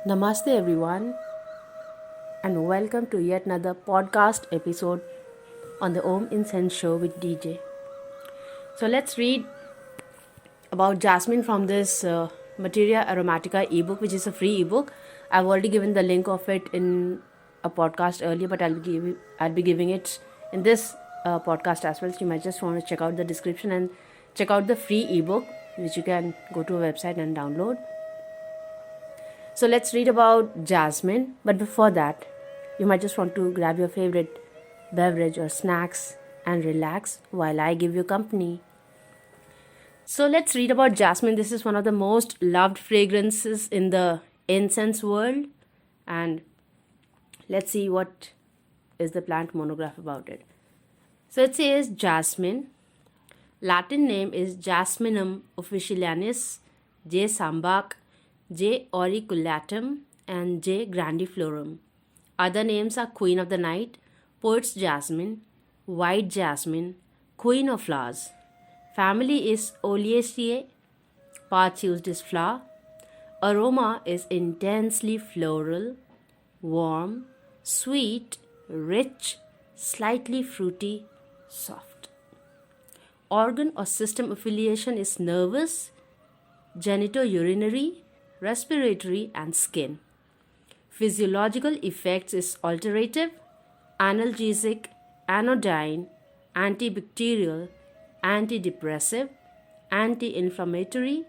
Namaste, everyone, and welcome to yet another podcast episode on the Incense show with DJ. So, let's read about jasmine from this Materia Aromatica ebook, which is a free ebook. I've already given the link of it in a podcast earlier, but I'll be giving it in this podcast as well. So, you might just want to check out the description and check out the free ebook, which you can go to a website and download. So let's read about jasmine. But before that, you might just want to grab your favorite beverage or snacks and relax while I give you company. So let's read about jasmine. This is one of the most loved fragrances in the incense world. And let's see what is the plant monograph about it. So it says jasmine. Latin name is Jasminum officinalis, J. sambac, J. auriculatum, and J. grandiflorum. Other names are Queen of the Night, Poet's Jasmine, White Jasmine, Queen of Flowers. Family is Oleaceae, parts used is flower. Aroma is intensely floral, warm, sweet, rich, slightly fruity, soft. Organ or system affiliation is nervous, genitourinary, respiratory, and skin. Physiological effects is alterative, analgesic, anodyne, antibacterial, antidepressive, anti-inflammatory,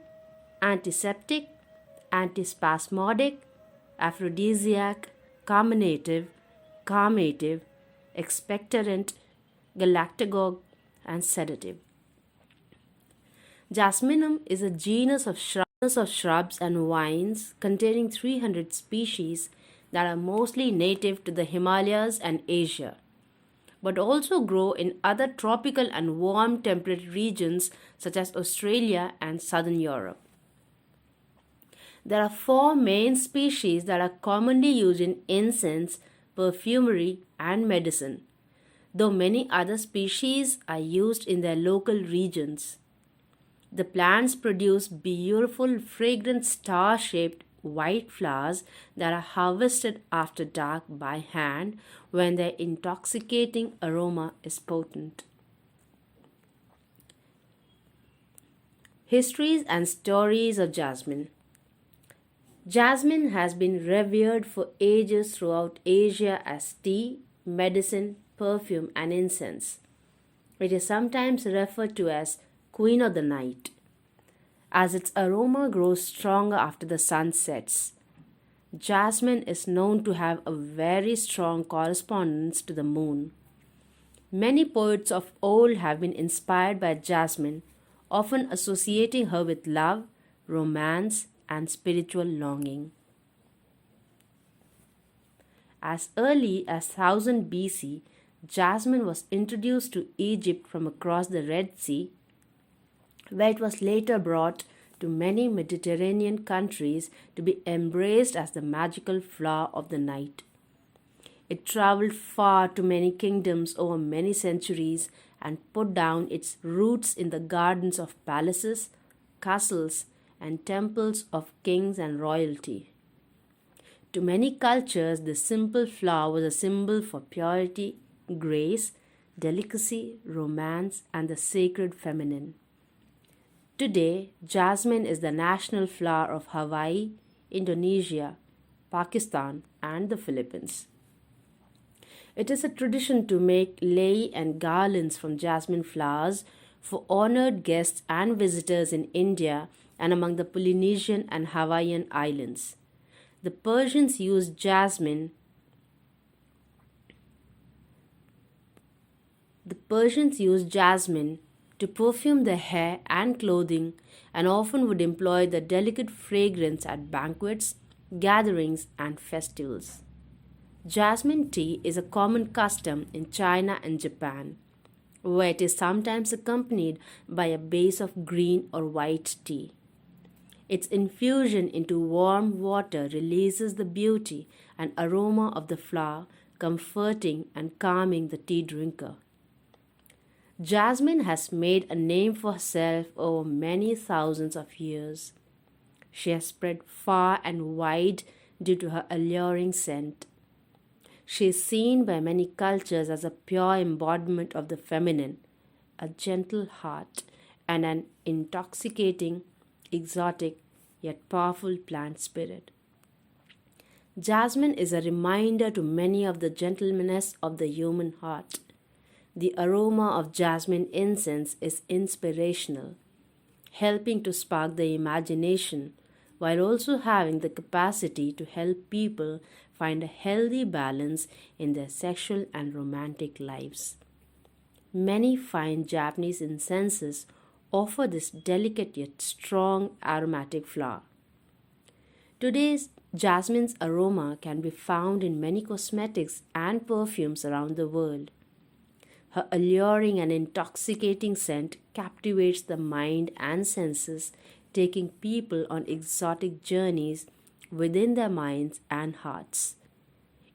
antiseptic, antispasmodic, aphrodisiac, carminative, expectorant, galactagogue, and sedative. Jasminum is a genus of shrubs and vines containing 300 species that are mostly native to the Himalayas and Asia, but also grow in other tropical and warm temperate regions such as Australia and southern Europe. There are 4 main species that are commonly used in incense, perfumery, and medicine, though many other species are used in their local regions. The plants produce beautiful, fragrant, star-shaped white flowers that are harvested after dark by hand when their intoxicating aroma is potent. Histories and stories of jasmine. Jasmine has been revered for ages throughout Asia as tea, medicine, perfume, and incense. It is sometimes referred to as Queen of the Night, as its aroma grows stronger after the sun sets. Jasmine is known to have a very strong correspondence to the moon. Many poets of old have been inspired by jasmine, often associating her with love, romance, and spiritual longing. As early as 1000 BC, jasmine was introduced to Egypt from across the Red Sea, where it was later brought to many Mediterranean countries to be embraced as the magical flower of the night. It traveled far to many kingdoms over many centuries and put down its roots in the gardens of palaces, castles, and temples of kings and royalty. To many cultures, the simple flower was a symbol for purity, grace, delicacy, romance, and the sacred feminine. Today, jasmine is the national flower of Hawaii, Indonesia, Pakistan, and the Philippines. It is a tradition to make lei and garlands from jasmine flowers for honored guests and visitors in India and among the Polynesian and Hawaiian islands. The Persians used jasmine to perfume their hair and clothing and often would employ the delicate fragrance at banquets, gatherings, and festivals. Jasmine tea is a common custom in China and Japan, where it is sometimes accompanied by a base of green or white tea. Its infusion into warm water releases the beauty and aroma of the flower, comforting and calming the tea drinker. Jasmine has made a name for herself over many thousands of years. She has spread far and wide due to her alluring scent. She is seen by many cultures as a pure embodiment of the feminine, a gentle heart, and an intoxicating, exotic, yet powerful plant spirit. Jasmine is a reminder to many of the gentleness of the human heart. The aroma of jasmine incense is inspirational, helping to spark the imagination while also having the capacity to help people find a healthy balance in their sexual and romantic lives. Many fine Japanese incenses offer this delicate yet strong aromatic flower. Today's jasmine's aroma can be found in many cosmetics and perfumes around the world. Her alluring and intoxicating scent captivates the mind and senses, taking people on exotic journeys within their minds and hearts.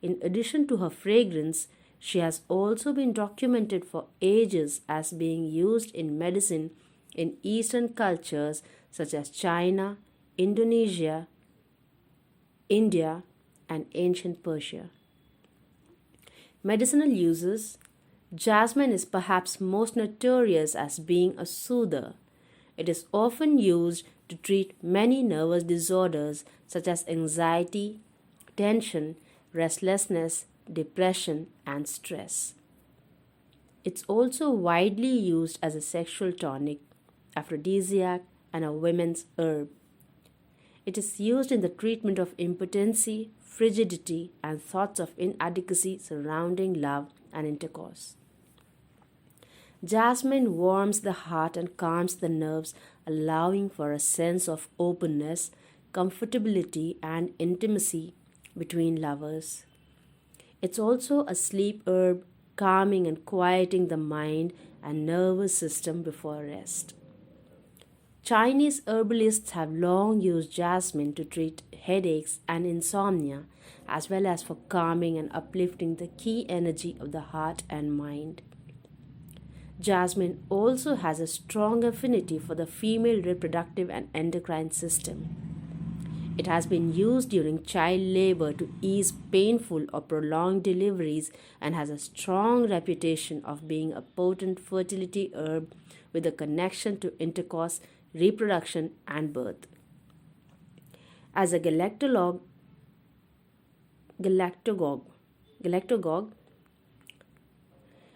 In addition to her fragrance, she has also been documented for ages as being used in medicine in Eastern cultures such as China, Indonesia, India, and ancient Persia. Medicinal uses. Jasmine is perhaps most notorious as being a soother. It is often used to treat many nervous disorders such as anxiety, tension, restlessness, depression, and stress. It's also widely used as a sexual tonic, aphrodisiac, and a women's herb. It is used in the treatment of impotency, frigidity, and thoughts of inadequacy surrounding love and intercourse. Jasmine warms the heart and calms the nerves, allowing for a sense of openness, comfortability, and intimacy between lovers. It's also a sleep herb, calming and quieting the mind and nervous system before rest. Chinese herbalists have long used jasmine to treat headaches and insomnia, as well as for calming and uplifting the key energy of the heart and mind. Jasmine also has a strong affinity for the female reproductive and endocrine system. It has been used during child labor to ease painful or prolonged deliveries and has a strong reputation of being a potent fertility herb with a connection to intercourse, reproduction, and birth. As a galactagogue,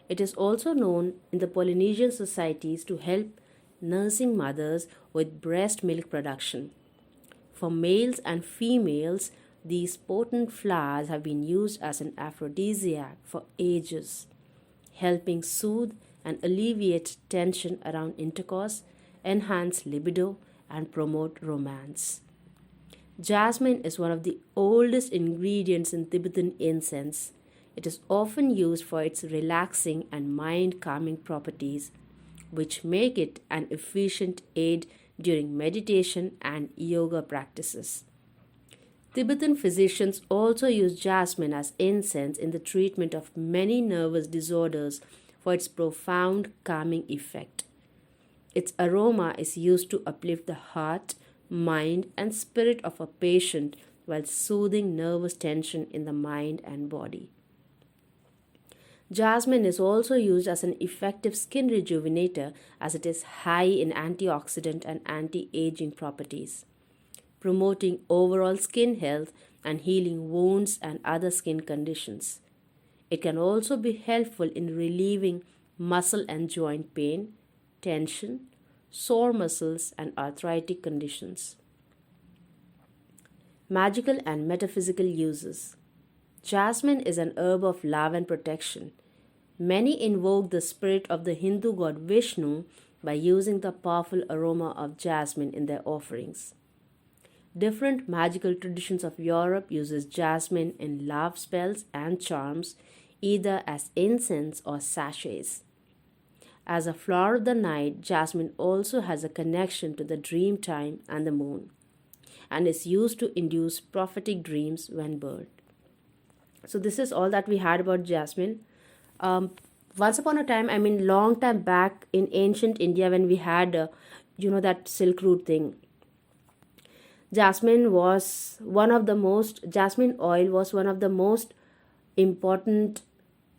it is also known in the Polynesian societies to help nursing mothers with breast milk production. For males and females, these potent flowers have been used as an aphrodisiac for ages, helping soothe and alleviate tension around intercourse, enhance libido, and promote romance. Jasmine is one of the oldest ingredients in Tibetan incense. It is often used for its relaxing and mind-calming properties, which make it an efficient aid during meditation and yoga practices. Tibetan physicians also use jasmine as incense in the treatment of many nervous disorders for its profound calming effect. Its aroma is used to uplift the heart, mind, and spirit of a patient while soothing nervous tension in the mind and body. Jasmine is also used as an effective skin rejuvenator as it is high in antioxidant and anti-aging properties, promoting overall skin health and healing wounds and other skin conditions. It can also be helpful in relieving muscle and joint pain, tension, sore muscles, and arthritic conditions. Magical and metaphysical uses. Jasmine is an herb of love and protection. Many invoke the spirit of the Hindu god Vishnu by using the powerful aroma of jasmine in their offerings. Different magical traditions of Europe uses jasmine in love spells and charms, either as incense or sachets. As a flower of the night, jasmine also has a connection to the dream time and the moon, and is used to induce prophetic dreams when burned. So this is all that we had about jasmine. Once upon a time, long time back in ancient India, when we had, that Silk Route thing, jasmine oil was one of the most important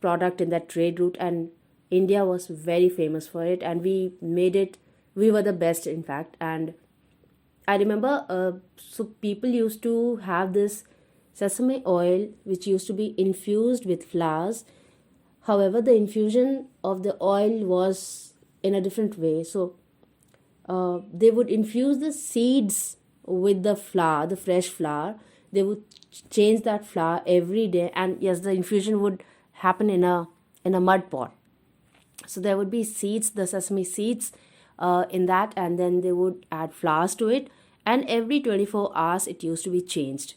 product in that trade route, and India was very famous for it, and we were the best, in fact. And I remember, so people used to have this sesame oil which used to be infused with flowers. However, the infusion of the oil was in a different way. So they would infuse the seeds with the flour, the fresh flour. They would change that flour every day, and yes, the infusion would happen in a mud pot. So there would be seeds, the sesame seeds, in that, and then they would add flowers to it, and every 24 hours it used to be changed.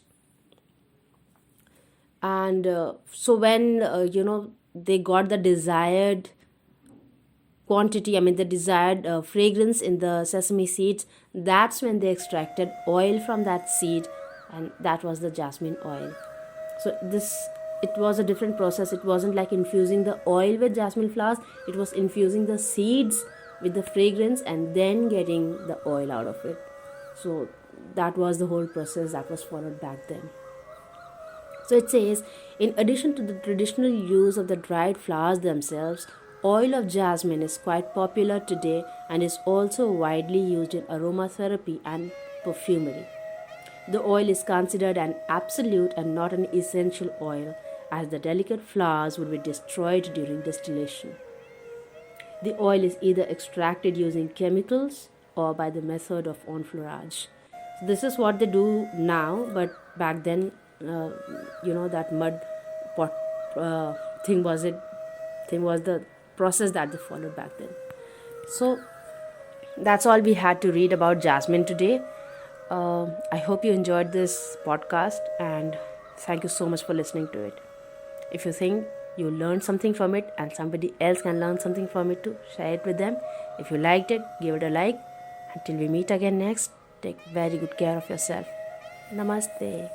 And so when they got the desired quantity, I mean the desired fragrance in the sesame seeds, that's when they extracted oil from that seed, and that was the jasmine oil. So it was a different process. It wasn't like infusing the oil with jasmine flowers, it was infusing the seeds with the fragrance and then getting the oil out of it. So that was the whole process that was followed back then. So it says, in addition to the traditional use of the dried flowers themselves, oil of jasmine is quite popular today and is also widely used in aromatherapy and perfumery. The oil is considered an absolute and not an essential oil, as the delicate flowers would be destroyed during distillation. The oil is either extracted using chemicals or by the method of enfleurage. So this is what they do now, but back then, that mud pot thing was the process that they followed back then. So that's all we had to read about jasmine today. I hope you enjoyed this podcast, and thank you so much for listening to it. If you think you learned something from it and somebody else can learn something from it too, share it with them. If you liked it, give it a like. Until we meet again next, take very good care of yourself. Namaste.